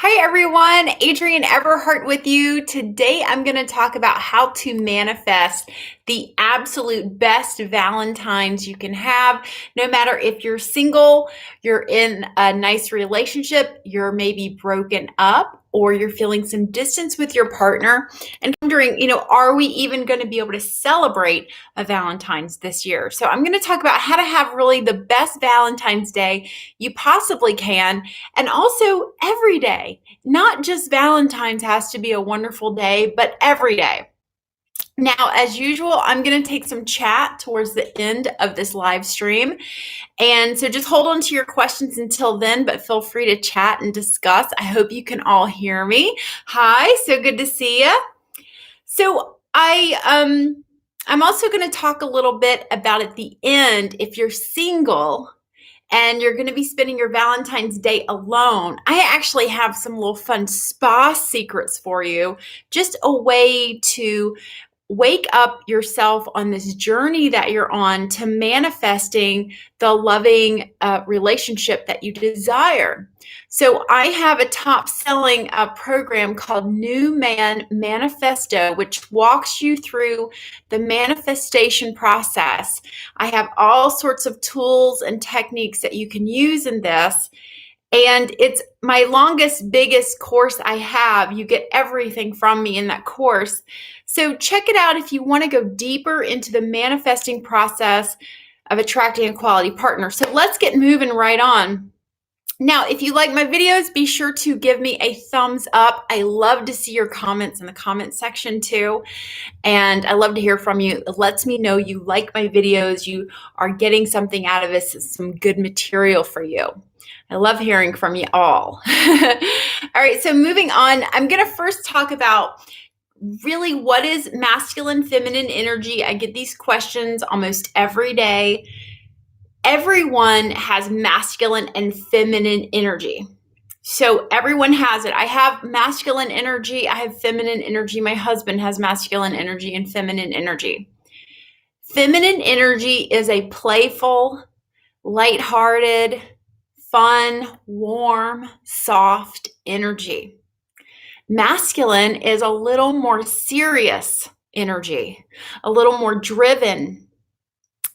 Hi everyone, Adrienne Everheart with you. Today I'm going to talk about how to manifest the absolute best Valentines you can have, no matter if you're single, you're in a nice relationship, you're maybe broken up, or you're feeling some distance with your partner and wondering, are we even going to be able to celebrate a Valentine's this year? So I'm going to talk about how to have really the best Valentine's Day you possibly can, and also every day. Not just Valentine's has to be a wonderful day, but every day. Now, as usual, I'm going to take some chat towards the end of this live stream. And so just hold on to your questions until then, but feel free to chat and discuss. I hope you can all hear me. Hi, so good to see you. So I'm also going to talk a little bit about at the end, if you're single and you're going to be spending your Valentine's Day alone, I actually have some little fun spa secrets for you. Just a way to wake up yourself on this journey that you're on to manifesting the loving relationship that you desire. So I have a top-selling program called New Man Manifesto, which walks you through the manifestation process. I have all sorts of tools and techniques that you can use in this. And it's my longest, biggest course I have. You get everything from me in that course. So check it out if you want to go deeper into the manifesting process of attracting a quality partner. So let's get moving right on. Now, if you like my videos, be sure to give me a thumbs up. I love to see your comments in the comment section too. And I love to hear from you. It lets me know you like my videos, you are getting something out of this, some good material for you. I love hearing from you all. All right, so moving on, I'm going to first talk about really what is masculine, feminine energy. I get these questions almost every day. Everyone has masculine and feminine energy. So everyone has it. I have masculine energy. I have feminine energy. My husband has masculine energy and feminine energy. Feminine energy is a playful, lighthearted, fun, warm, soft energy. Masculine is a little more serious energy, a little more driven.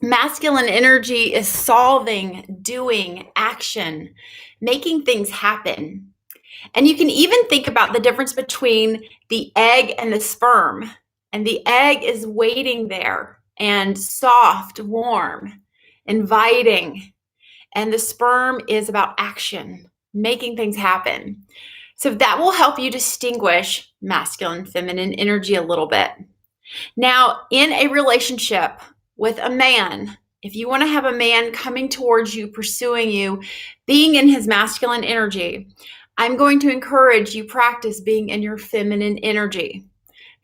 Masculine energy is solving, doing, action, making things happen. And you can even think about the difference between the egg and the sperm. And the egg is waiting there and soft, warm, inviting. And the sperm is about action, making things happen. So that will help you distinguish masculine, feminine energy a little bit. Now, in a relationship with a man, if you want to have a man coming towards you, pursuing you, being in his masculine energy, I'm going to encourage you practice being in your feminine energy.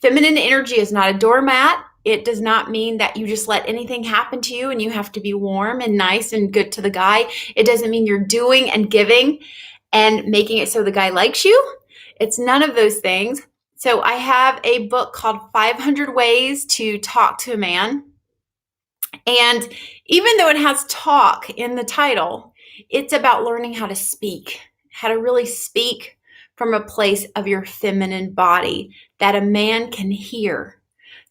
Feminine energy is not a doormat. It does not mean that you just let anything happen to you and you have to be warm and nice and good to the guy. It doesn't mean you're doing and giving and making it so the guy likes you. It's none of those things. So I have a book called 500 Ways to Talk to a Man. And even though it has talk in the title, it's about learning how to speak, how to really speak from a place of your feminine body that a man can hear.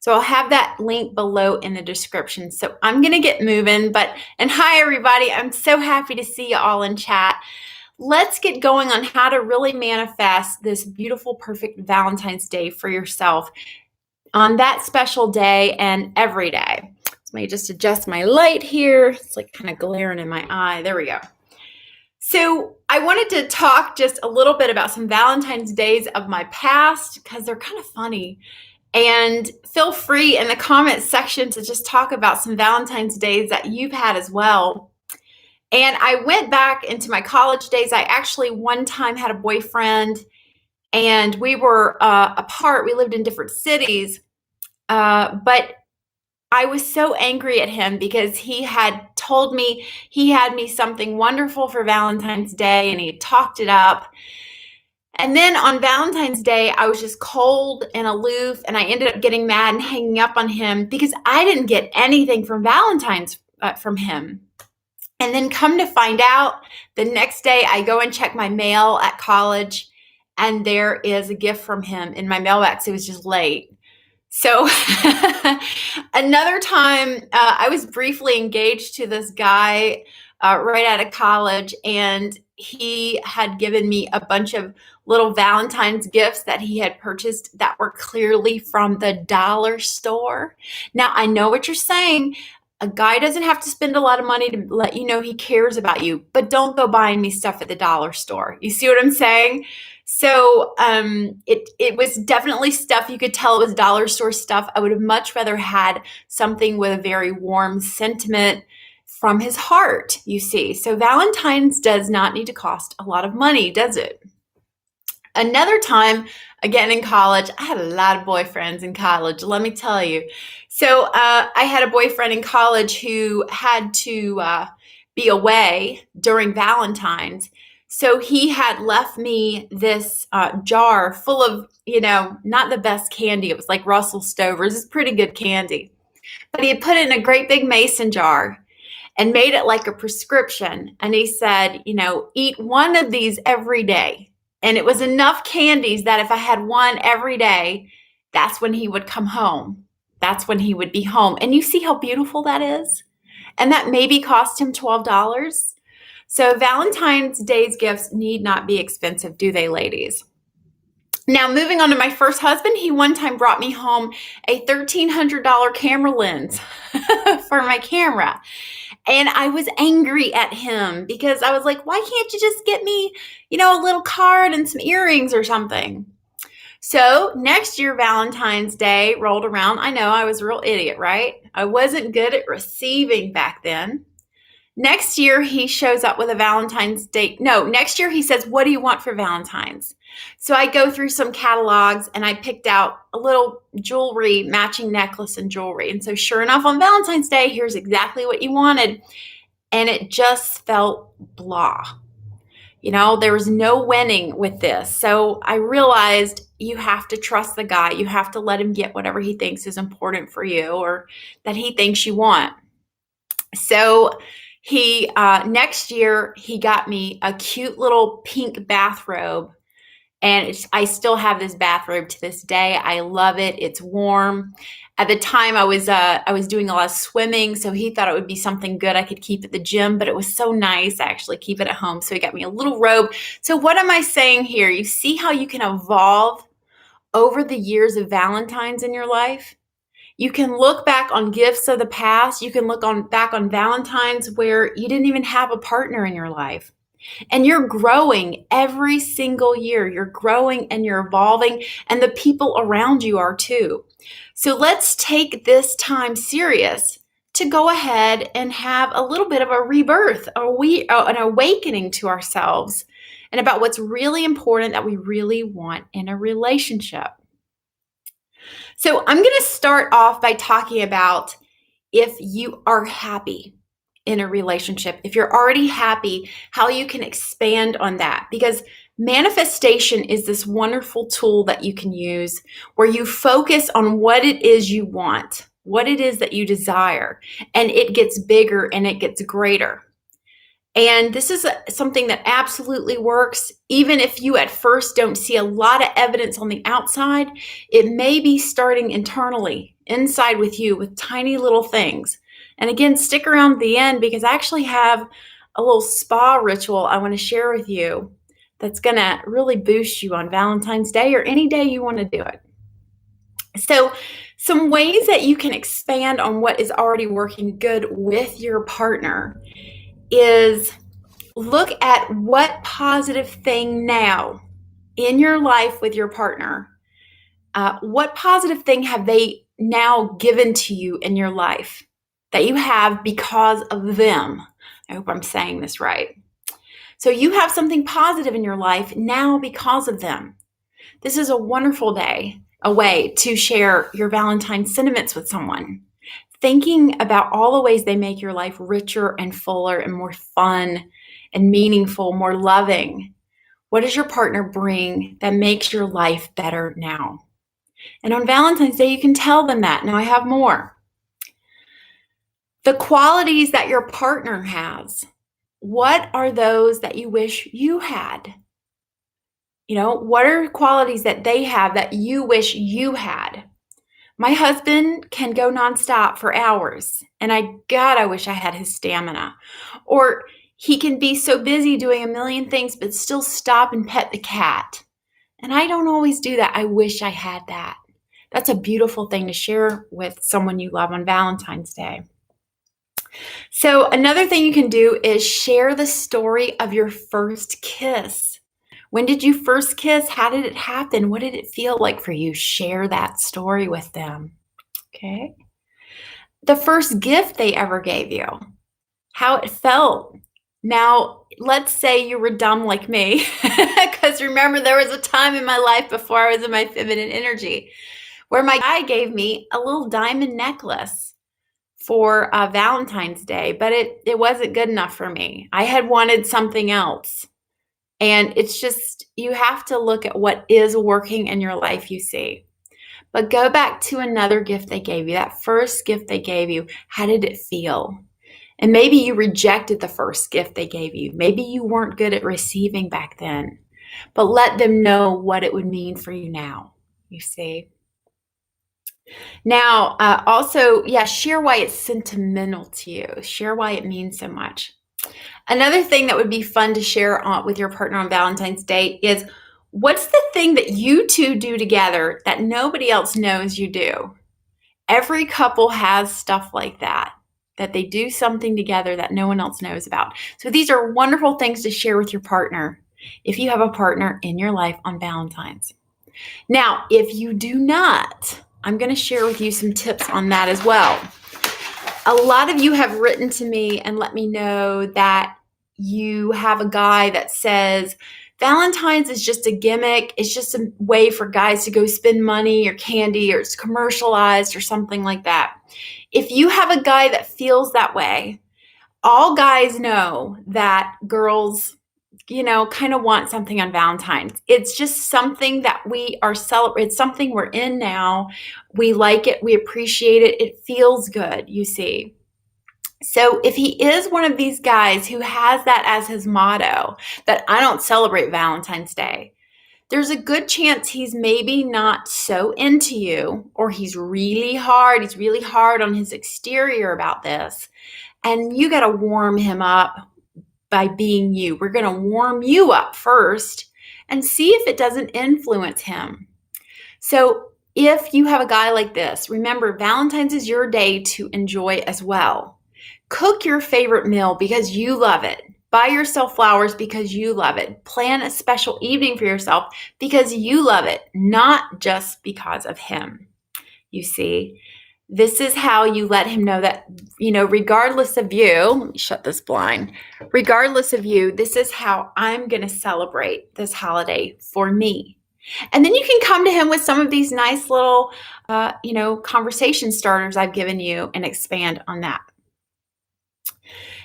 So I'll have that link below in the description. So I'm going to get moving, and hi everybody. I'm so happy to see you all in chat. Let's get going on how to really manifest this beautiful, perfect Valentine's Day for yourself on that special day and every day. So let me just adjust my light here. It's like kind of glaring in my eye. There we go. So I wanted to talk just a little bit about some Valentine's Days of my past because they're kind of funny. And feel free in the comments section to just talk about some Valentine's Days that you've had as well. And I went back into my college days. I actually one time had a boyfriend and we were apart. We lived in different cities, but I was so angry at him because he had told me he had me something wonderful for Valentine's Day and he talked it up. And then on Valentine's Day, I was just cold and aloof and I ended up getting mad and hanging up on him because I didn't get anything from Valentine's from him. And then come to find out, the next day I go and check my mail at college and there is a gift from him in my mailbox. It was just late. So another time, I was briefly engaged to this guy right out of college, and he had given me a bunch of little Valentine's gifts that he had purchased that were clearly from the dollar store. Now, I know what you're saying. A guy doesn't have to spend a lot of money to let you know he cares about you, but don't go buying me stuff at the dollar store. You see what I'm saying? So it was definitely stuff you could tell it was dollar store stuff. I would have much rather had something with a very warm sentiment from his heart, you see. So Valentine's does not need to cost a lot of money, does it? Another time, again in college, I had a lot of boyfriends in college, let me tell you. So I had a boyfriend in college who had to be away during Valentine's. So he had left me this jar full of, not the best candy. It was like Russell Stover's. It's pretty good candy. But he had put it in a great big mason jar and made it like a prescription. And he said, eat one of these every day. And it was enough candies that if I had one every day, that's when he would come home. That's when he would be home. And you see how beautiful that is? And that maybe cost him $12. So Valentine's Day's gifts need not be expensive, do they, ladies? Now, moving on to my first husband, he one time brought me home a $1,300 camera lens for my camera. And I was angry at him because I was like, why can't you just get me, a little card and some earrings or something? So next year, Valentine's Day rolled around. I know I was a real idiot, right? I wasn't good at receiving back then. Next year, he shows up with a Valentine's Day. No, next year he says, what do you want for Valentine's? So I go through some catalogs and I picked out a little jewelry, matching necklace and jewelry. And so sure enough, on Valentine's Day, here's exactly what you wanted. And it just felt blah. There was no winning with this. So I realized you have to trust the guy. You have to let him get whatever he thinks is important for you or that he thinks you want. So he next year he got me a cute little pink bathrobe, and I still have this bathrobe to this day. I love it. It's warm. At the time, I was doing a lot of swimming, so he thought it would be something good I could keep at the gym, but it was so nice to actually keep it at home. So he got me a little robe. So what am I saying here? You see how you can evolve over the years of Valentine's in your life? You can look back on gifts of the past. You can look back on Valentine's where you didn't even have a partner in your life. And you're growing every single year. You're growing and you're evolving, and the people around you are too. So let's take this time serious to go ahead and have a little bit of a rebirth, an awakening to ourselves and about what's really important that we really want in a relationship. So I'm going to start off by talking about if you are happy in a relationship, if you're already happy, how you can expand on that. Because manifestation is this wonderful tool that you can use where you focus on what it is you want, what it is that you desire, and it gets bigger and it gets greater. And this is something that absolutely works. Even if you at first don't see a lot of evidence on the outside, it may be starting internally, inside with you, with tiny little things. And again, stick around to the end because I actually have a little spa ritual I want to share with you that's going to really boost you on Valentine's Day or any day you want to do it. So some ways that you can expand on what is already working good with your partner is look at what positive thing now in your life with your partner, what positive thing have they now given to you in your life that you have because of them. I hope I'm saying this right. So you have something positive in your life now because of them. This is a wonderful day, a way to share your Valentine sentiments with someone. Thinking about all the ways they make your life richer and fuller and more fun and meaningful, more loving. What does your partner bring that makes your life better now? And on Valentine's Day, you can tell them that. Now I have more. The qualities that your partner has, what are those that you wish you had? What are qualities that they have that you wish you had? My husband can go nonstop for hours, and I wish I had his stamina. Or he can be so busy doing a million things, but still stop and pet the cat. And I don't always do that. I wish I had that. That's a beautiful thing to share with someone you love on Valentine's Day. So, another thing you can do is share the story of your first kiss. When did you first kiss? How did it happen? What did it feel like for you? Share that story with them. Okay. The first gift they ever gave you, how it felt. Now, let's say you were dumb like me, because remember, there was a time in my life before I was in my feminine energy where my guy gave me a little diamond necklace for Valentine's Day, but it wasn't good enough for me. I had wanted something else. And it's just, you have to look at what is working in your life, you see. But go back to another gift they gave you, that first gift they gave you. How did it feel? And maybe you rejected the first gift they gave you. Maybe you weren't good at receiving back then. But let them know what it would mean for you now, you see. Now, also, share why it's sentimental to you. Share why it means so much. Another thing that would be fun to share with your partner on Valentine's Day is, what's the thing that you two do together that nobody else knows you do? Every couple has stuff like that they do something together that no one else knows about. So these are wonderful things to share with your partner if you have a partner in your life on Valentine's. Now, if you do not, I'm going to share with you some tips on that as well. A lot of you have written to me and let me know that you have a guy that says Valentine's is just a gimmick. It's just a way for guys to go spend money or candy, or it's commercialized or something like that. If you have a guy that feels that way, all guys know that girls, kind of want something on Valentine's. It's just something that we are celebrating. It's something we're in now. We like it. We appreciate it. It feels good, you see. So if he is one of these guys who has that as his motto, that I don't celebrate Valentine's Day, there's a good chance he's maybe not so into you, or he's really hard on his exterior about this. And you got to warm him up by being you. We're going to warm you up first and see if it doesn't influence him. So if you have a guy like this, remember, Valentine's is your day to enjoy as well. Cook your favorite meal because you love it. Buy yourself flowers because you love it. Plan a special evening for yourself because you love it, not just because of him. You see, this is how you let him know that, regardless of you, let me shut this blind. Regardless of you, this is how I'm going to celebrate this holiday for me. And then you can come to him with some of these nice little, conversation starters I've given you and expand on that.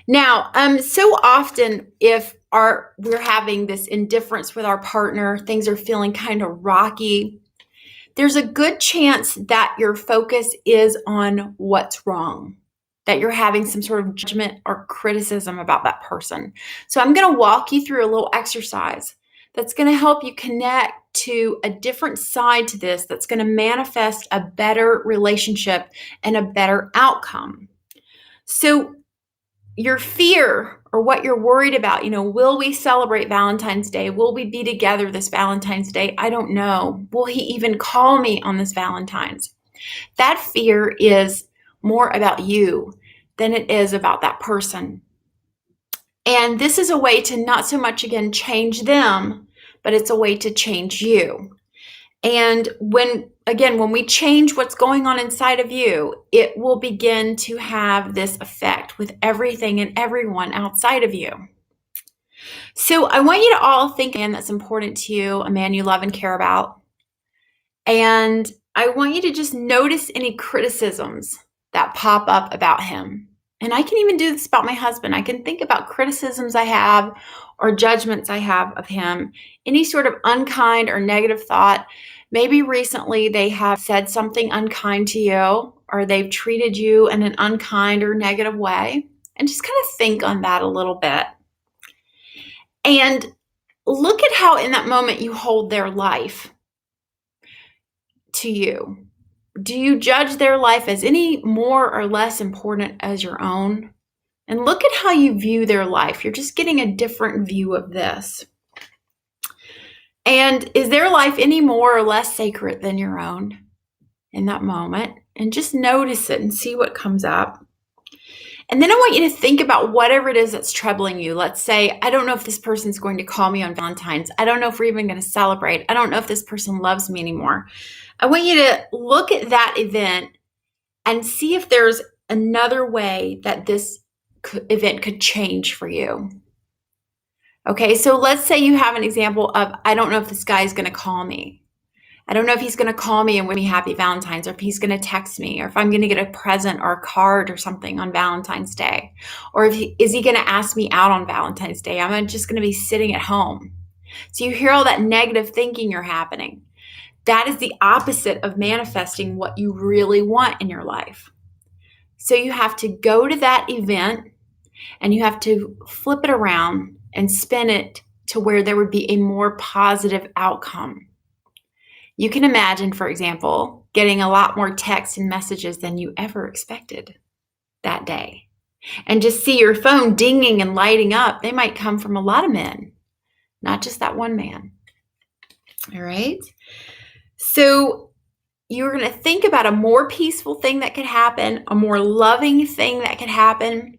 Now, so often if we're having this indifference with our partner, things are feeling kind of rocky, there's a good chance that your focus is on what's wrong, that you're having some sort of judgment or criticism about that person. So I'm going to walk you through a little exercise that's going to help you connect to a different side to this, that's going to manifest a better relationship and a better outcome. So your fear, or what you're worried about, will we celebrate Valentine's Day? Will we be together this Valentine's Day? I don't know. Will he even call me on this Valentine's? That fear is more about you than it is about that person. And this is a way to not so much, again, change them, but it's a way to change you. And when we change what's going on inside of you, it will begin to have this effect with everything and everyone outside of you. So I want you to all think of a man that's important to you, a man you love and care about. And I want you to just notice any criticisms that pop up about him. And I can even do this about my husband. I can think about criticisms I have or judgments I have of him, any sort of unkind or negative thought. Maybe recently they have said something unkind to you, or they've treated you in an unkind or negative way. And just kind of think on that a little bit. And look at how in that moment you hold their life to you. Do you judge their life as any more or less important as your own? And look at how you view their life. You're just getting a different view of this. And is their life any more or less sacred than your own in that moment? And just notice it and see what comes up. And then I want you to think about whatever it is that's troubling you. Let's say, I don't know if this person's going to call me on Valentine's. I don't know if we're even going to celebrate. I don't know if this person loves me anymore. I want you to look at that event and see if there's another way that this event could change for you. Okay, so let's say you have an example of, I don't know if this guy is going to call me. I don't know if he's going to call me and wish me happy Valentine's, or if he's going to text me, or if I'm going to get a present or a card or something on Valentine's Day, or is he going to ask me out on Valentine's Day? I'm just going to be sitting at home. So you hear all that negative thinking you're happening. That is the opposite of manifesting what you really want in your life. So you have to go to that event and you have to flip it around and spin it to where there would be a more positive outcome. You can imagine, for example, getting a lot more texts and messages than you ever expected that day. And just see your phone dinging and lighting up. They might come from a lot of men, not just that one man. All right? So you're going to think about a more peaceful thing that could happen, a more loving thing that could happen.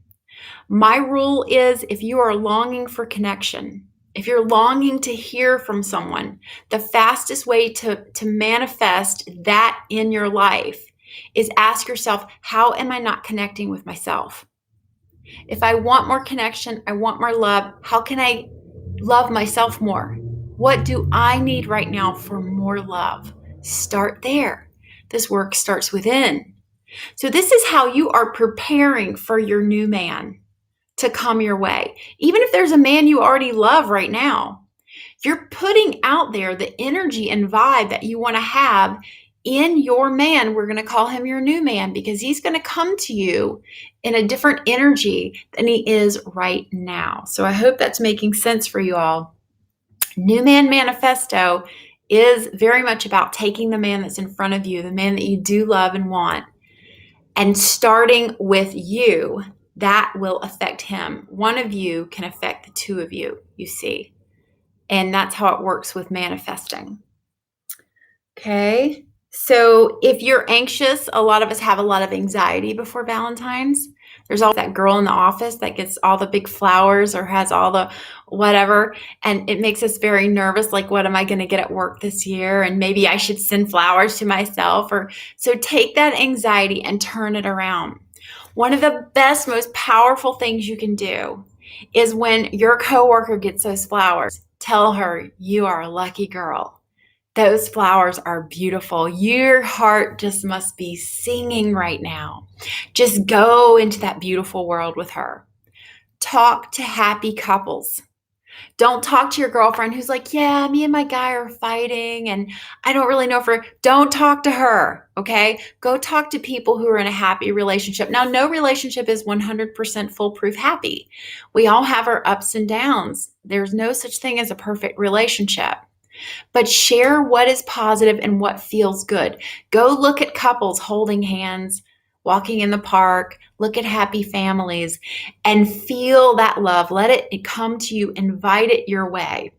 My rule is, if you are longing for connection, if you're longing to hear from someone, the fastest way to manifest that in your life is ask yourself, how am I not connecting with myself? If I want more connection, I want more love, how can I love myself more? What do I need right now for more love? Start there. This work starts within. So this is how you are preparing for your new man to come your way. Even if there's a man you already love right now, you're putting out there the energy and vibe that you want to have in your man. We're going to call him your new man because he's going to come to you in a different energy than he is right now. So I hope that's making sense for you all. New Man Manifesto is very much about taking the man that's in front of you, the man that you do love and want, and starting with you. That will affect him. One of you can affect the two of you, you see. And that's how it works with manifesting. Okay. So if you're anxious, a lot of us have a lot of anxiety before Valentine's. There's always that girl in the office that gets all the big flowers or has all the whatever. And it makes us very nervous. Like, what am I going to get at work this year? And maybe I should send flowers to myself. So take that anxiety and turn it around. One of the best, most powerful things you can do is when your coworker gets those flowers, tell her you are a lucky girl. Those flowers are beautiful. Your heart just must be singing right now. Just go into that beautiful world with her. Talk to happy couples. Don't talk to your girlfriend who's like, yeah, me and my guy are fighting and I don't really know if we're, don't talk to her, okay? Go talk to people who are in a happy relationship. Now, no relationship is 100% foolproof happy. We all have our ups and downs. There's no such thing as a perfect relationship. But share what is positive and what feels good. Go look at couples holding hands, walking in the park, look at happy families, and feel that love. Let it come to you, invite it your way,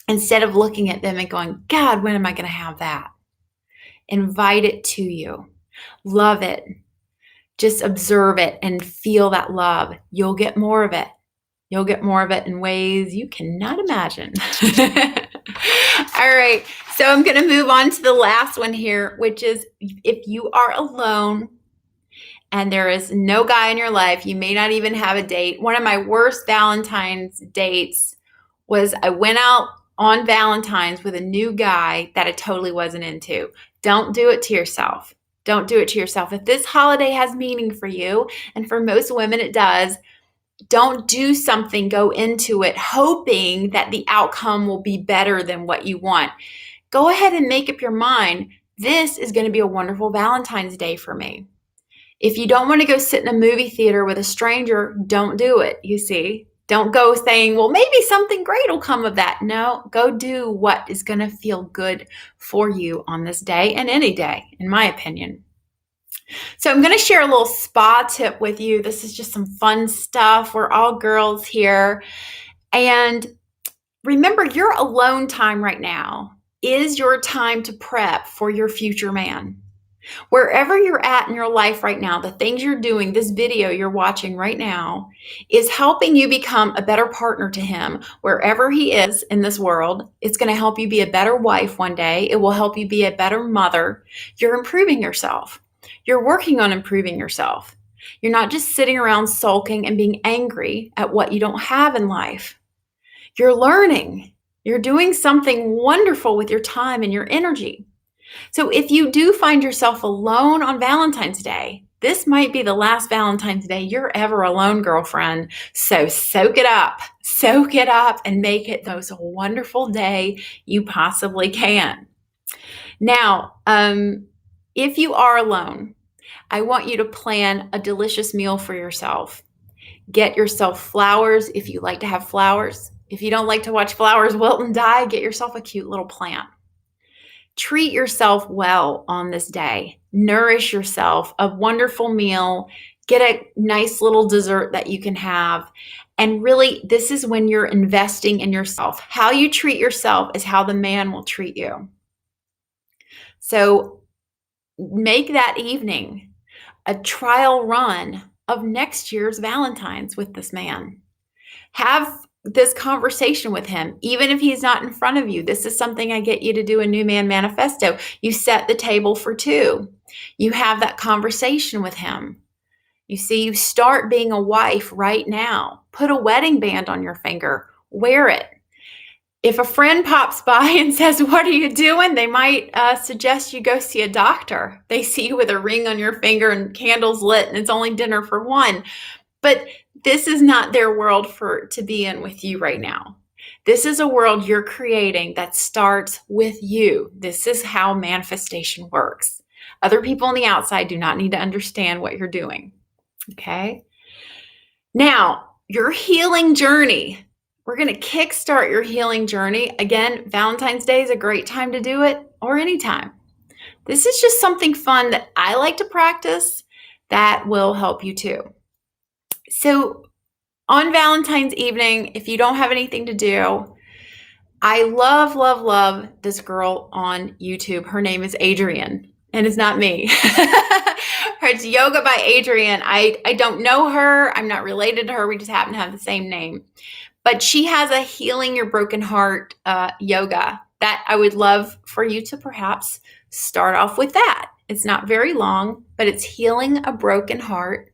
instead of looking at them and going, God, when am I going to have that? Invite it to you. Love it. Just observe it and feel that love. You'll get more of it. You'll get more of it in ways you cannot imagine. All right, so I'm going to move on to the last one here, which is if you are alone and there is no guy in your life, you may not even have a date. One of my worst Valentine's dates was I went out on Valentine's with a new guy that I totally wasn't into. Don't do it to yourself. Don't do it to yourself. If this holiday has meaning for you, and for most women it does, don't do something, go into it hoping that the outcome will be better than what you want. Go ahead and make up your mind. This is going to be a wonderful Valentine's Day for me. If you don't want to go sit in a movie theater with a stranger, don't do it. You see, Don't go saying, well, maybe something great will come of that. No, go do what is going to feel good for you on this day and any day, in my opinion. So I'm going to share a little spa tip with you. This is just some fun stuff. We're all girls here. And remember, your alone time right now is your time to prep for your future man. Wherever you're at in your life right now, the things you're doing, this video you're watching right now, is helping you become a better partner to him wherever he is in this world. It's going to help you be a better wife one day. It will help you be a better mother. You're improving yourself. You're working on improving yourself. You're not just sitting around sulking and being angry at what you don't have in life. You're learning. You're doing something wonderful with your time and your energy. So if you do find yourself alone on Valentine's Day, this might be the last Valentine's Day you're ever alone, girlfriend. So soak it up, and make it the most wonderful day you possibly can. Now, if you are alone, I want you to plan a delicious meal for yourself. Get yourself flowers if you like to have flowers. If you don't like to watch flowers wilt and die, get yourself a cute little plant. Treat yourself well on this day. Nourish yourself, a wonderful meal. Get a nice little dessert that you can have. And really, this is when you're investing in yourself. How you treat yourself is how the man will treat you. So make that evening a trial run of next year's Valentine's with this man. Have this conversation with him, even if he's not in front of you. This is something I get you to do in New Man Manifesto. You set the table for two. You have that conversation with him. You see, you start being a wife right now. Put a wedding band on your finger. Wear it. If a friend pops by and says, what are you doing? They might suggest you go see a doctor. They see you with a ring on your finger and candles lit, and it's only dinner for one. But this is not their world to be in with you right now. This is a world you're creating that starts with you. This is how manifestation works. Other people on the outside do not need to understand what you're doing. Okay? Now, your healing journey. We're going to kickstart your healing journey. Again, Valentine's Day is a great time to do it, or anytime. This is just something fun that I like to practice that will help you too. So on Valentine's evening, if you don't have anything to do, I love this girl on YouTube. Her name is Adrienne, and it's not me. It's Yoga by Adrienne. I don't know her. I'm not related to her. We just happen to have the same name. But she has a Healing Your Broken Heart yoga that I would love for you to perhaps start off with that. It's not very long, but it's Healing a Broken Heart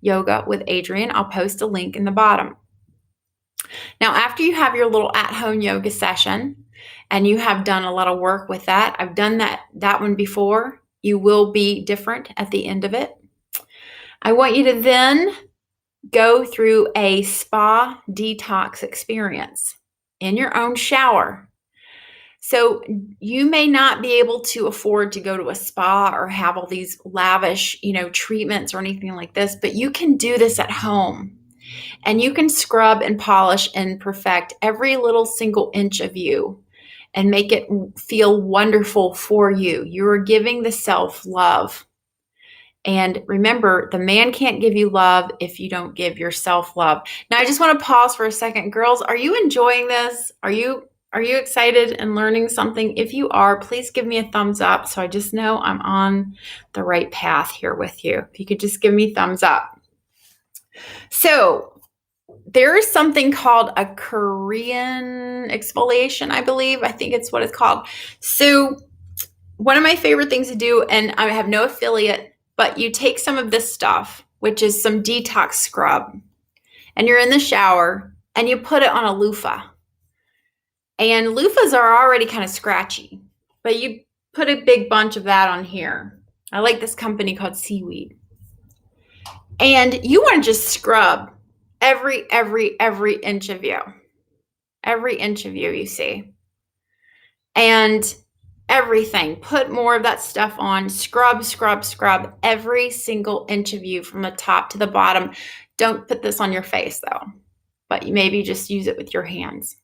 yoga with Adrienne. I'll post a link in the bottom. Now, after you have your little at-home yoga session and you have done a lot of work with that, I've done that one before. You will be different at the end of it. I want you to then go through a spa detox experience in your own shower. So you may not be able to afford to go to a spa or have all these lavish, treatments or anything like this, but you can do this at home. And you can scrub and polish and perfect every little single inch of you and make it feel wonderful for you. You are giving the self-love. And remember, the man can't give you love if you don't give yourself love. Now, I just want to pause for a second. Girls, are you enjoying this? Are you excited and learning something? If you are, please give me a thumbs up so I just know I'm on the right path here with you. If you could just give me thumbs up. So there is something called a Korean exfoliation, I believe. I think it's what it's called. So one of my favorite things to do, and I have no affiliate, but you take some of this stuff, which is some detox scrub, and you're in the shower and you put it on a loofah. And loofahs are already kind of scratchy, but you put a big bunch of that on here. I like this company called Seaweed. And you want to just scrub every inch of you. Every inch of you see. And everything. Put more of that stuff on. Scrub every single inch of you from the top to the bottom. Don't put this on your face though. but you maybe just use it with your hands.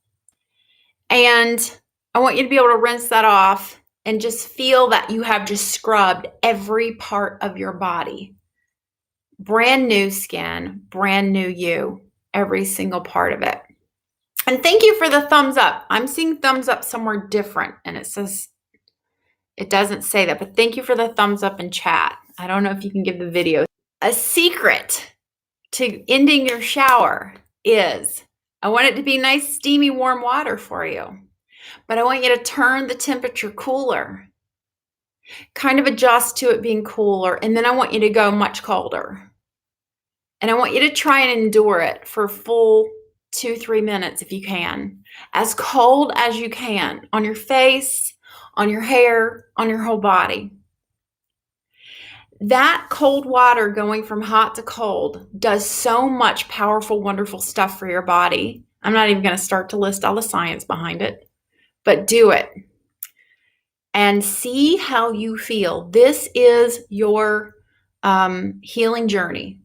And I want you to be able to rinse that off and just feel that you have just scrubbed every part of your body. Brand new skin, brand new you, every single part of it. And thank you for the thumbs up. I'm seeing thumbs up somewhere different, and it doesn't say that, but thank you for the thumbs up in chat. I don't know if you can give the video. A secret to ending your shower is, I want it to be nice, steamy, warm water for you, but I want you to turn the temperature cooler, kind of adjust to it being cooler, and then I want you to go much colder. And I want you to try and endure it for a full 2-3 minutes if you can, as cold as you can, on your face, on your hair, on your whole body. That cold water going from hot to cold does so much powerful, wonderful stuff for your body. I'm not even going to start to list all the science behind it, but do it and see how you feel. This is your healing journey.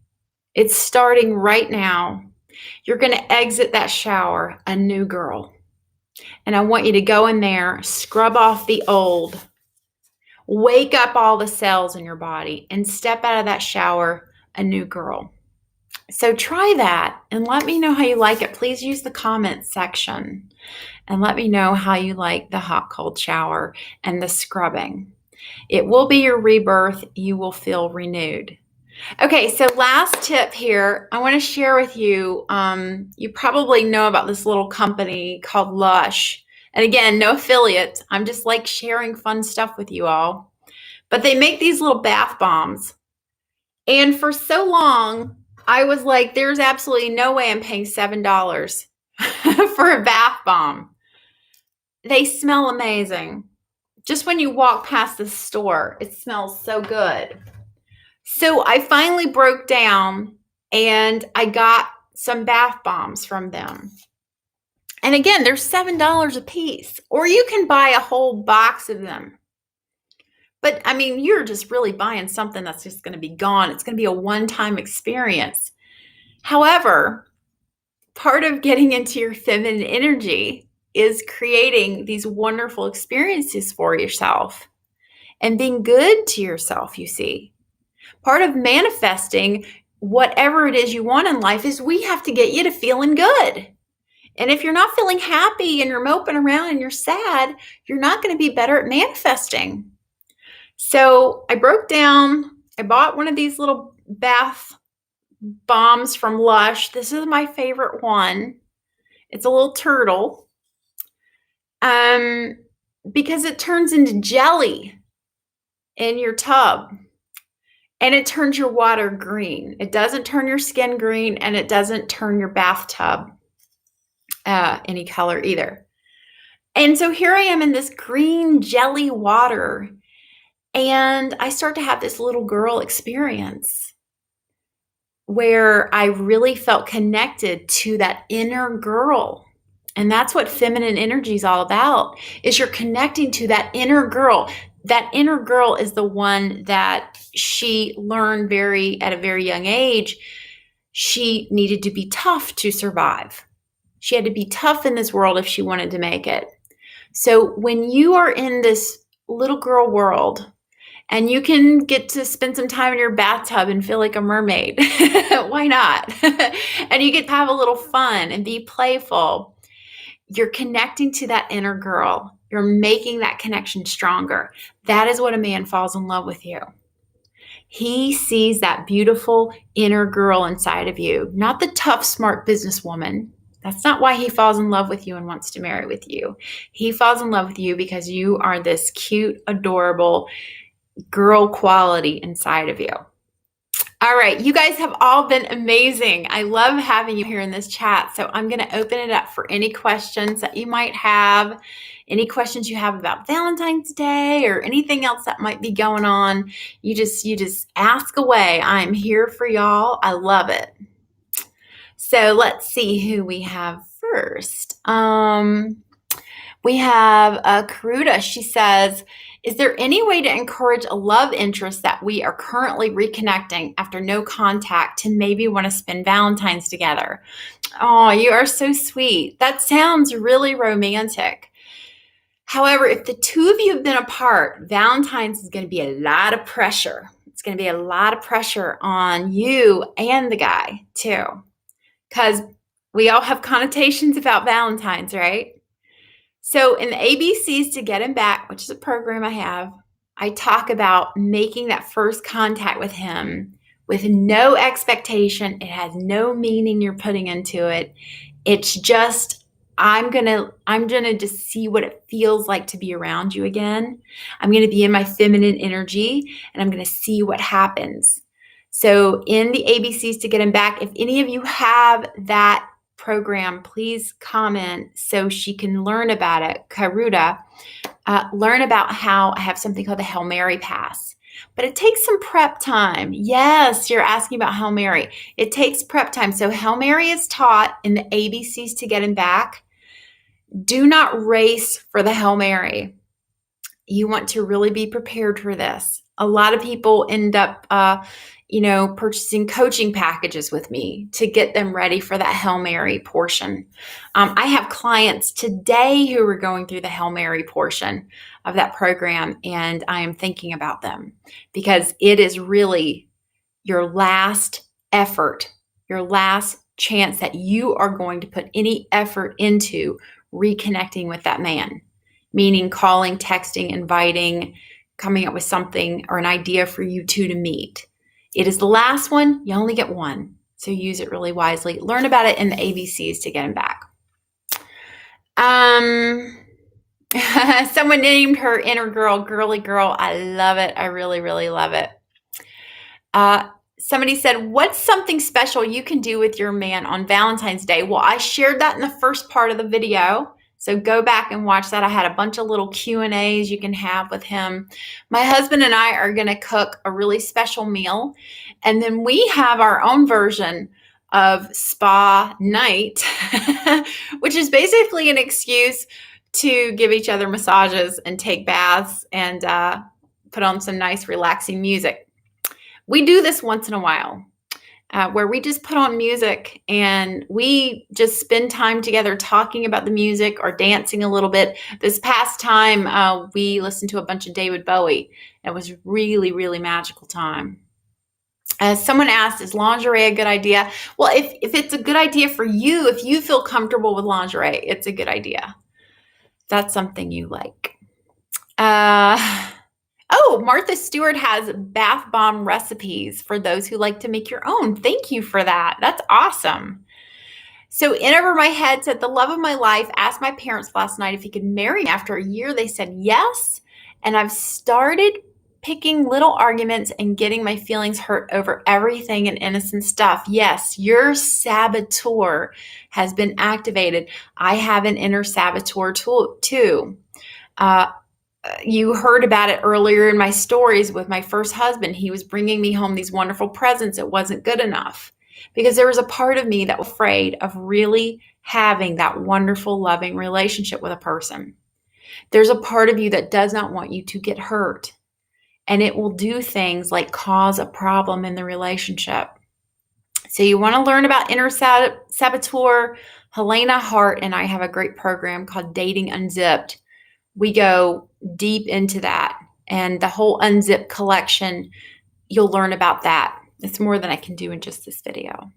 It's starting right now. You're going to exit that shower a new girl. And I want you to go in there, scrub off the old, wake up all the cells in your body, and step out of that shower a new girl. So try that and let me know how you like it. Please use the comments section and let me know how you like the hot, cold shower and the scrubbing. It will be your rebirth. You will feel renewed. Okay, so last tip here, I want to share with you, you probably know about this little company called Lush. And again, no affiliate. I'm just like sharing fun stuff with you all. But they make these little bath bombs. And for so long, I was like, there's absolutely no way I'm paying $7 for a bath bomb. They smell amazing. Just when you walk past the store, it smells so good. So I finally broke down and I got some bath bombs from them. And again, they're $7 a piece, or you can buy a whole box of them. But I mean, you're just really buying something that's just going to be gone. It's going to be a one-time experience. However, part of getting into your feminine energy is creating these wonderful experiences for yourself and being good to yourself, you see. Part of manifesting whatever it is you want in life is we have to get you to feeling good. And if you're not feeling happy and you're moping around and you're sad, you're not going to be better at manifesting. So I broke down, I bought one of these little bath bombs from Lush. This is my favorite one. It's a little turtle. Because it turns into jelly in your tub. And it turns your water green. It doesn't turn your skin green, and it doesn't turn your bathtub any color either. And so here I am in this green jelly water, and I start to have this little girl experience where I really felt connected to that inner girl. And that's what feminine energy is all about, is you're connecting to that inner girl. That inner girl is the one that she learned at a very young age. She needed to be tough to survive. She had to be tough in this world if she wanted to make it. So when you are in this little girl world and you can get to spend some time in your bathtub and feel like a mermaid, why not? And you get to have a little fun and be playful. You're connecting to that inner girl. You're making that connection stronger. That is what a man falls in love with you. He sees that beautiful inner girl inside of you, not the tough, smart businesswoman. That's not why he falls in love with you and wants to marry with you. He falls in love with you because you are this cute, adorable girl quality inside of you. All right, you guys have all been amazing. I love having you here in this chat. So I'm going to open it up for any questions that you might have, any questions you have about Valentine's Day or anything else that might be going on. You just ask away. I'm here for y'all. I love it. So let's see who we have first. We have Karuta. She says, is there any way to encourage a love interest that we are currently reconnecting after no contact to maybe want to spend Valentine's together? Oh, you are so sweet. That sounds really romantic. However, if the two of you have been apart, Valentine's is going to be a lot of pressure. It's going to be a lot of pressure on you and the guy, too, because we all have connotations about Valentine's, right? So in the ABCs to get him back, which is a program I have, I talk about making that first contact with him with no expectation. It has no meaning you're putting into it. It's just I'm gonna just see what it feels like to be around you again. I'm gonna be in my feminine energy and I'm gonna see what happens. So in the ABCs to get him back, if any of you have that program, please comment so she can learn about it. Karuta, learn about how I have something called the Hail Mary Pass. But it takes some prep time. Yes, you're asking about Hail Mary. It takes prep time. So Hail Mary is taught in the ABCs to get him back. Do not race for the Hail Mary. You want to really be prepared for this. A lot of people end up purchasing coaching packages with me to get them ready for that Hail Mary portion. I have clients today who are going through the Hail Mary portion of that program, and I am thinking about them because it is really your last effort, your last chance that you are going to put any effort into reconnecting with that man, meaning calling, texting, inviting, coming up with something or an idea for you two to meet. It is the last one. You only get one. So use it really wisely. Learn about it in the ABCs to get him back. Someone named her inner girl, girly girl. I love it. I really, really love it. Somebody said, what's something special you can do with your man on Valentine's Day? Well, I shared that in the first part of the video. So go back and watch that. I had a bunch of little Q&As you can have with him. My husband and I are going to cook a really special meal. And then we have our own version of spa night, which is basically an excuse to give each other massages and take baths and put on some nice relaxing music. We do this once in a while. Where we just put on music and we just spend time together talking about the music or dancing a little bit. This past time, we listened to a bunch of David Bowie. It was really, really magical time. Someone asked, is lingerie a good idea? Well, if it's a good idea for you, if you feel comfortable with lingerie, it's a good idea. That's something you like. Oh, Martha Stewart has bath bomb recipes for those who like to make your own. Thank you for that. That's awesome. So In Over My Head said, the love of my life asked my parents last night if he could marry me. After a year, they said yes. And I've started picking little arguments and getting my feelings hurt over everything and innocent stuff. Yes, your saboteur has been activated. I have an inner saboteur too. You heard about it earlier in my stories with my first husband. He was bringing me home these wonderful presents. It wasn't good enough because there was a part of me that was afraid of really having that wonderful, loving relationship with a person. There's a part of you that does not want you to get hurt, and it will do things like cause a problem in the relationship. So you want to learn about inner saboteur. Helena Hart and I have a great program called Dating Unzipped. We go deep into that, and the whole Unzip collection, you'll learn about that. It's more than I can do in just this video.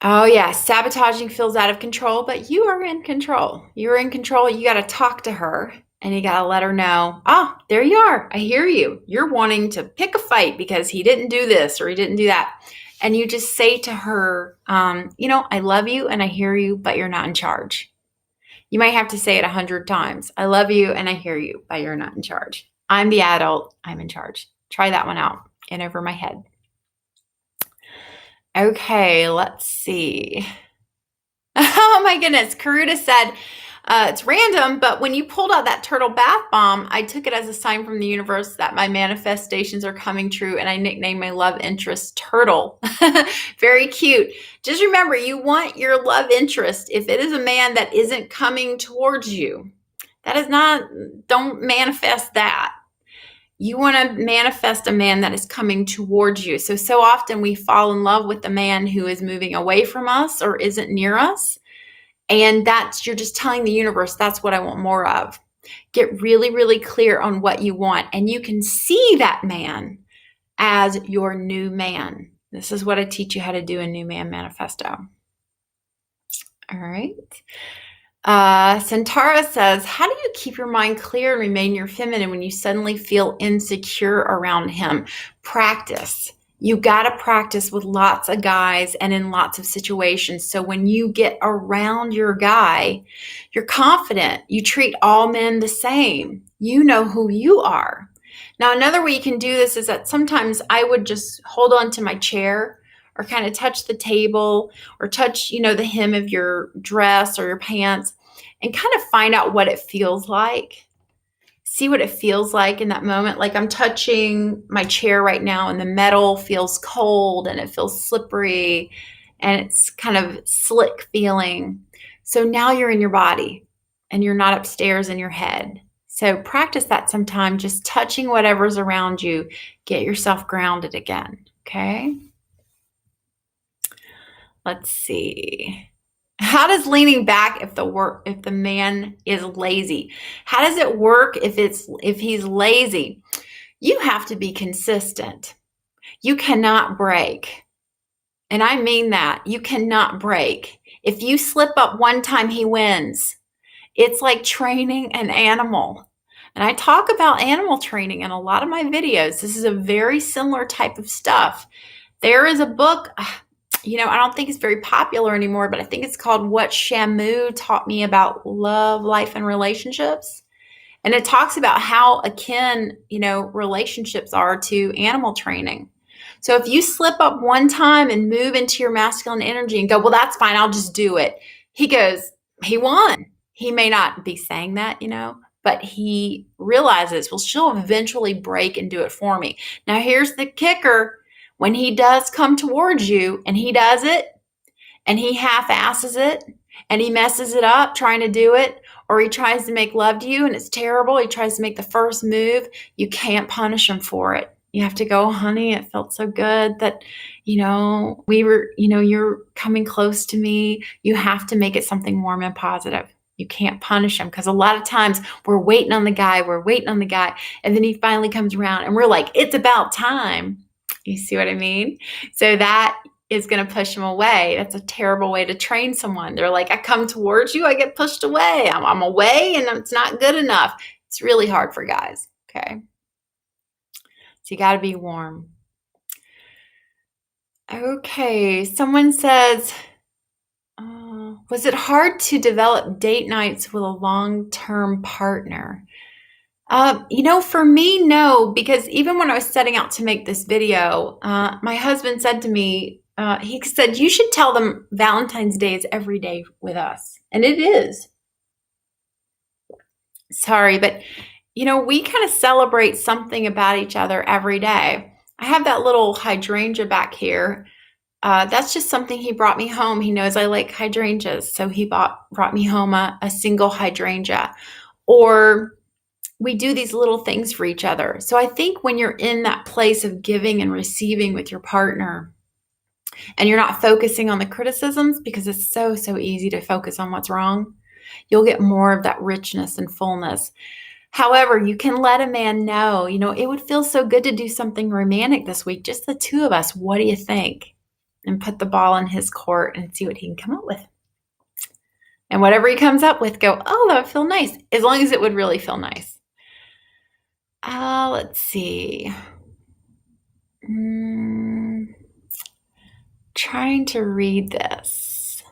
Oh yeah, sabotaging feels out of control, but you are in control. You're in control. You got to talk to her and you got to let her know, oh, there you are. I hear you. You're wanting to pick a fight because he didn't do this or he didn't do that. And you just say to her, I love you and I hear you, but you're not in charge. You might have to say it 100 times. I love you and I hear you, but you're not in charge. I'm the adult. I'm in charge. Try that one out. In Over My Head. Okay, let's see. Oh my goodness. Karuta said, It's random, but when you pulled out that turtle bath bomb, I took it as a sign from the universe that my manifestations are coming true, and I nicknamed my love interest Turtle. Very cute. Just remember, you want your love interest. If it is a man that isn't coming towards you, don't manifest that. You want to manifest a man that is coming towards you. So often we fall in love with the man who is moving away from us or isn't near us. And you're just telling the universe, that's what I want more of. Get really, really clear on what you want. And you can see that man as your new man. This is what I teach you how to do in New Man Manifesto. All right. Santara says, how do you keep your mind clear and remain your feminine when you suddenly feel insecure around him? Practice. You got to practice with lots of guys and in lots of situations. So when you get around your guy, you're confident. You treat all men the same. You know who you are. Now, another way you can do this is that sometimes I would just hold on to my chair or kind of touch the table or touch, the hem of your dress or your pants and kind of find out what it feels like. See what it feels like in that moment. Like I'm touching my chair right now and the metal feels cold and it feels slippery and it's kind of slick feeling. So now you're in your body and you're not upstairs in your head. So practice that sometime, just touching whatever's around you. Get yourself grounded again, okay? Let's see. How does leaning back if the man is lazy? How does it work if he's lazy? You have to be consistent. You cannot break. And I mean that. You cannot break. If you slip up one time, he wins. It's like training an animal. And I talk about animal training in a lot of my videos. This is a very similar type of stuff. There is a book, I don't think it's very popular anymore, but I think it's called What Shamu Taught Me About Love, Life, and Relationships. And it talks about how akin, relationships are to animal training. So if you slip up one time and move into your masculine energy and go, well, that's fine, I'll just do it. He goes, he won. He may not be saying that, but he realizes, well, she'll eventually break and do it for me. Now, here's the kicker. When he does come towards you and he does it and he half-asses it and he messes it up trying to do it, or he tries to make love to you and it's terrible, he tries to make the first move, you can't punish him for it. You have to go, honey, it felt so good that, we were, you're coming close to me. You have to make it something warm and positive. You can't punish him because a lot of times we're waiting on the guy, and then he finally comes around and we're like, it's about time. You see what I mean? So that is going to push them away. That's a terrible way to train someone. They're like, I come towards you, I get pushed away. I'm away and it's not good enough. It's really hard for guys. Okay. So you got to be warm. Okay. Someone says, was it hard to develop date nights with a long-term partner? For me, no, because even when I was setting out to make this video, my husband said to me, he said, you should tell them Valentine's Day is every day with us. And it is. Sorry, but, we kind of celebrate something about each other every day. I have that little hydrangea back here. That's just something he brought me home. He knows I like hydrangeas, so he brought me home a single hydrangea. Or we do these little things for each other. So I think when you're in that place of giving and receiving with your partner and you're not focusing on the criticisms, because it's so easy to focus on what's wrong, you'll get more of that richness and fullness. However, you can let a man know, it would feel so good to do something romantic this week, just the two of us. What do you think? And put the ball in his court and see what he can come up with. And whatever he comes up with, go, oh, that would feel nice, as long as it would really feel nice. Let's see. Trying to read this.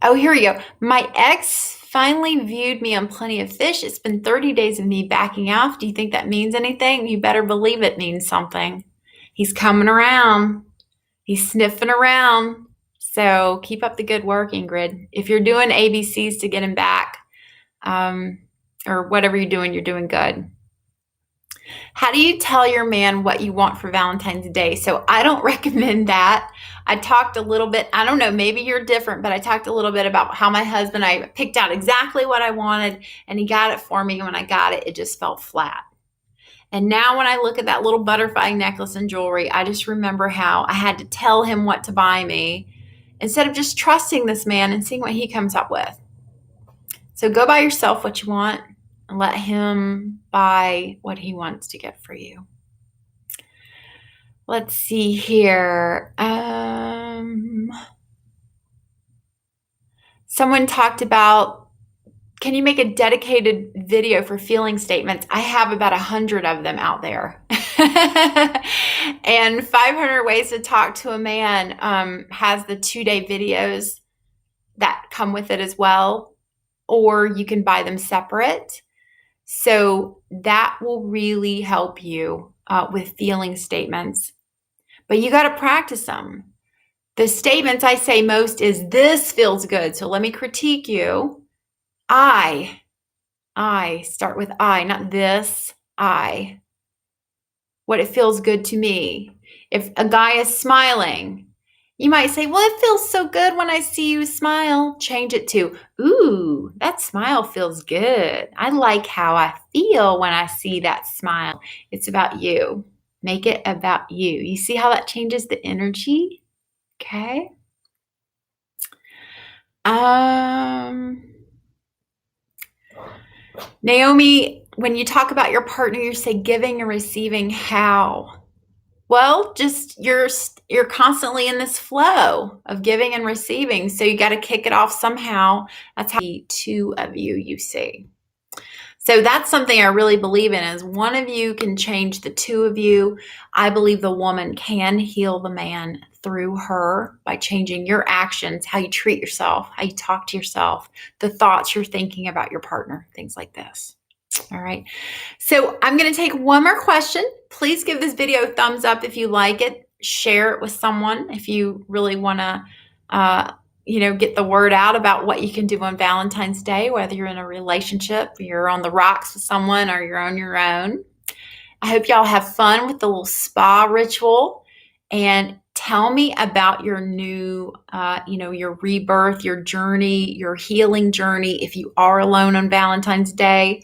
Oh, here we go. My ex finally viewed me on Plenty of Fish. It's been 30 days of me backing off. Do you think that means anything? You better believe it means something. He's coming around. He's sniffing around. So keep up the good work, Ingrid. If you're doing ABCs to get him back, or whatever you're doing good. How do you tell your man what you want for Valentine's Day? So I don't recommend that. I talked a little bit, I don't know, maybe you're different, but I talked a little bit about how my husband, I picked out exactly what I wanted and he got it for me. And when I got it, it just fell flat. And now when I look at that little butterfly necklace and jewelry, I just remember how I had to tell him what to buy me instead of just trusting this man and seeing what he comes up with. So go buy yourself what you want and let him buy what he wants to get for you. Let's see here. Someone talked about, can you make a dedicated video for feeling statements? I have about 100 of them out there. And 500 Ways to Talk to a Man has the 2-day videos that come with it as well, or you can buy them separate. So that will really help you with feeling statements. But you got to practice them. The statements I say most is, this feels good. So let me critique you. I start with I, not this, I. What it feels good to me. If a guy is smiling, you might say, well, it feels so good when I see you smile. Change it to, ooh, that smile feels good. I like how I feel when I see that smile. It's about you. Make it about you. You see how that changes the energy? Okay. Naomi, when you talk about your partner, you say giving and receiving. How? Well, just you're constantly in this flow of giving and receiving. So you got to kick it off somehow. That's how the two of you see. So that's something I really believe in, is one of you can change the two of you. I believe the woman can heal the man through her by changing your actions, how you treat yourself, how you talk to yourself, the thoughts you're thinking about your partner, things like this. All right. So I'm going to take one more question. Please give this video a thumbs up if you like it. Share it with someone if you really want to, get the word out about what you can do on Valentine's Day, whether you're in a relationship, you're on the rocks with someone, or you're on your own. I hope y'all have fun with the little spa ritual, and tell me about your new, your rebirth, your journey, your healing journey. If you are alone on Valentine's Day,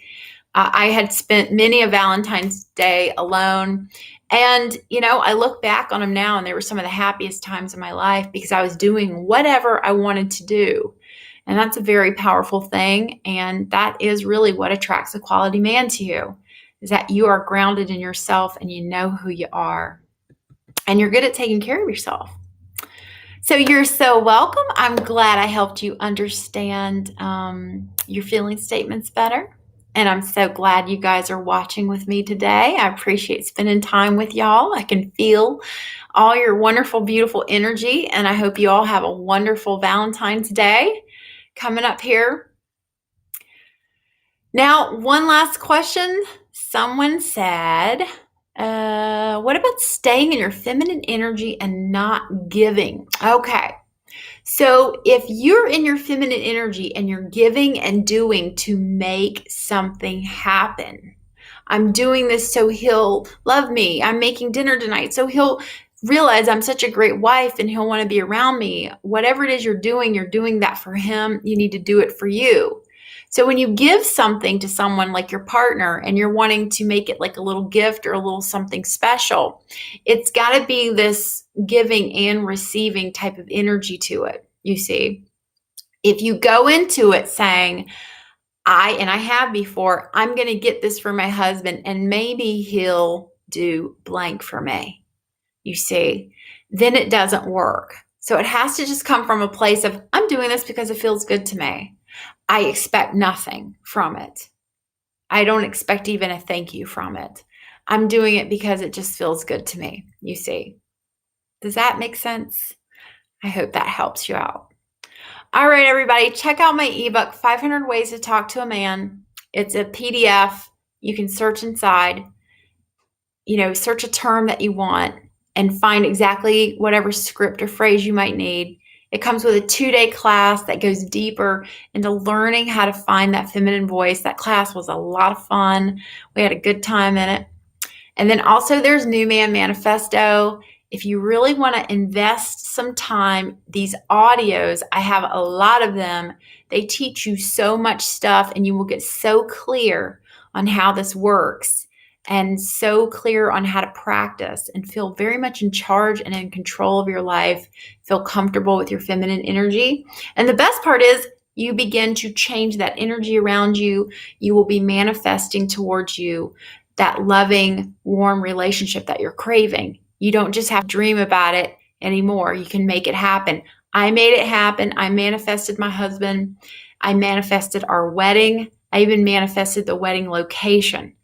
I had spent many a Valentine's Day alone. And, I look back on them now, and they were some of the happiest times of my life because I was doing whatever I wanted to do. And that's a very powerful thing. And that is really what attracts a quality man to you, is that you are grounded in yourself and you know who you are. And you're good at taking care of yourself. So you're so welcome. I'm glad I helped you understand your feeling statements better. And I'm so glad you guys are watching with me today. I appreciate spending time with y'all. I can feel all your wonderful, beautiful energy. And I hope you all have a wonderful Valentine's Day coming up here. Now, one last question. Someone said, what about staying in your feminine energy and not giving? Okay. So if you're in your feminine energy and you're giving and doing to make something happen, I'm doing this so he'll love me. I'm making dinner tonight so he'll realize I'm such a great wife and he'll want to be around me. Whatever it is you're doing that for him. You need to do it for you. So when you give something to someone like your partner and you're wanting to make it like a little gift or a little something special, it's got to be this giving and receiving type of energy to it, you see. If you go into it saying, I have before, I'm going to get this for my husband and maybe he'll do blank for me, you see, then it doesn't work. So it has to just come from a place of, I'm doing this because it feels good to me. I expect nothing from it. I don't expect even a thank you from it. I'm doing it because it just feels good to me, you see. Does that make sense? I hope that helps you out. All right, everybody, check out my ebook, 500 Ways to Talk to a Man. It's a PDF. You can search inside, search a term that you want and find exactly whatever script or phrase you might need. It comes with a 2-day class that goes deeper into learning how to find that feminine voice. That class was a lot of fun. We had a good time in it. And then also there's New Man Manifesto. If you really want to invest some time, these audios, I have a lot of them. They teach you so much stuff, and you will get so clear on how this works and so clear on how to practice and feel very much in charge and in control of your life, feel comfortable with your feminine energy. And the best part is you begin to change that energy around you. You will be manifesting towards you that loving, warm relationship that you're craving. You don't just have to dream about it anymore. You can make it happen. I made it happen. I manifested my husband. I manifested our wedding. I even manifested the wedding location.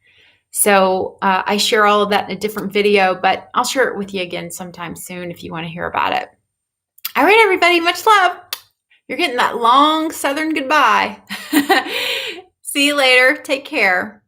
So I share all of that in a different video, but I'll share it with you again sometime soon if you want to hear about it. All right, everybody, much love. You're getting that long Southern goodbye. See you later. Take care.